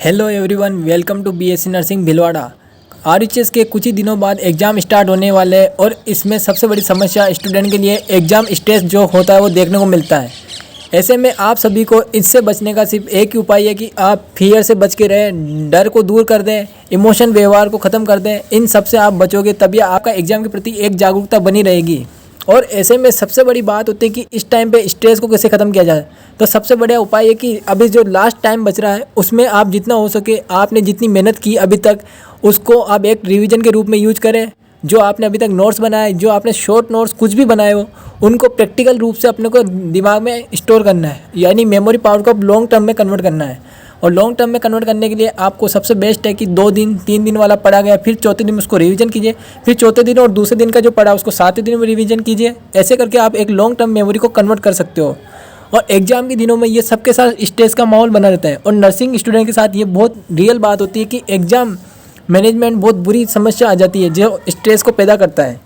Hello everyone, welcome to BSc nursing Bhilwara. RHS के कुछ ही दिनों बाद एग्ज़ाम स्टार्ट होने वाले हैं और इसमें सबसे बड़ी समस्या स्टूडेंट के लिए एग्ज़ाम स्ट्रेस जो होता है वो देखने को मिलता है। ऐसे में आप सभी को इससे बचने का सिर्फ एक ही उपाय है कि आप फियर से बच के रहें, डर को दूर कर दें, इमोशन व्यवहार को ख़त्म कर दें। इन सब से आप बचोगे तभी आपका एग्ज़ाम के प्रति एक जागरूकता बनी रहेगी। और ऐसे में सबसे बड़ी बात होती है कि इस टाइम पे स्ट्रेस को कैसे ख़त्म किया जाए। तो सबसे बढ़िया उपाय है कि अभी जो लास्ट टाइम बच रहा है उसमें आप जितना हो सके आपने जितनी मेहनत की अभी तक उसको आप एक रिवीजन के रूप में यूज करें। जो आपने अभी तक नोट्स बनाए, जो आपने शॉर्ट नोट्स कुछ भी बनाए हो, उनको प्रैक्टिकल रूप से अपने को दिमाग में स्टोर करना है, यानी मेमोरी पावर को लॉन्ग टर्म में कन्वर्ट करना है। और लॉन्ग टर्म में कन्वर्ट करने के लिए आपको सबसे बेस्ट है कि 2 दिन 3 दिन वाला पढ़ा गया, फिर चौथे दिन उसको रिवीजन कीजिए, फिर चौथे दिन और दूसरे दिन का जो पढ़ा उसको 7वें दिन में रिवीजन कीजिए। ऐसे करके आप एक लॉन्ग टर्म मेमोरी को कन्वर्ट कर सकते हो। और एग्जाम के दिनों में ये सबके साथ स्ट्रेस का माहौल बना रहता है और नर्सिंग स्टूडेंट के साथ ये बहुत रियल बात होती है कि एग्ज़ाम मैनेजमेंट बहुत बुरी समस्या आ जाती है जो स्ट्रेस को पैदा करता है।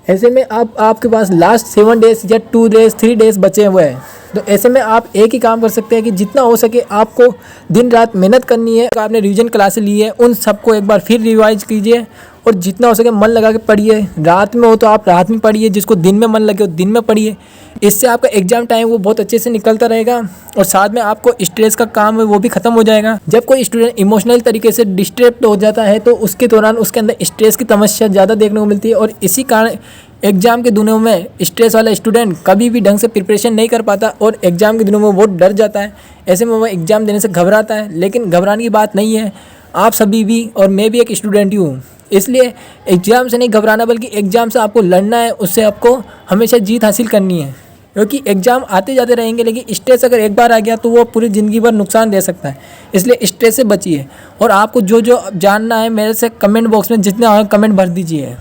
ऐसे में आपके पास लास्ट 7 डेज या 2 डेज 3 डेज बचे हुए हैं, तो ऐसे में आप एक ही काम कर सकते हैं कि जितना हो सके आपको दिन रात मेहनत करनी है। आपने रिवीजन क्लासेस ली है उन सबको एक बार फिर रिवाइज कीजिए और जितना हो सके मन लगा के पढ़िए। रात में हो तो आप रात में पढ़िए, जिसको दिन में मन लगे हो दिन में पढ़िए। इससे आपका एग्जाम टाइम वो बहुत अच्छे से निकलता रहेगा और साथ में आपको स्ट्रेस का काम है वो भी खत्म हो जाएगा। जब कोई स्टूडेंट इमोशनल तरीके से डिस्टर्ब हो जाता है तो उसके दौरान उसके अंदर स्ट्रेस की समस्या ज़्यादा देखने को मिलती है और इसी कारण एग्जाम के दिनों में स्ट्रेस वाला स्टूडेंट कभी भी ढंग से प्रिपरेशन नहीं कर पाता और एग्जाम के दिनों में वो डर जाता है। ऐसे में वो एग्जाम देने से घबराता है, लेकिन घबराने की बात नहीं है। आप सभी भी और मैं भी एक स्टूडेंट ही हूँ, इसलिए एग्जाम से नहीं घबराना बल्कि एग्जाम से आपको लड़ना है, उससे आपको हमेशा जीत हासिल करनी है। क्योंकि एग्जाम आते जाते रहेंगे, लेकिन स्ट्रेस अगर एक बार आ गया तो वो पूरी ज़िंदगी भर नुकसान दे सकता है। इसलिए स्ट्रेस से बचिए और आपको जो जो जानना है मेरे से कमेंट बॉक्स में जितने कमेंट भर दीजिए।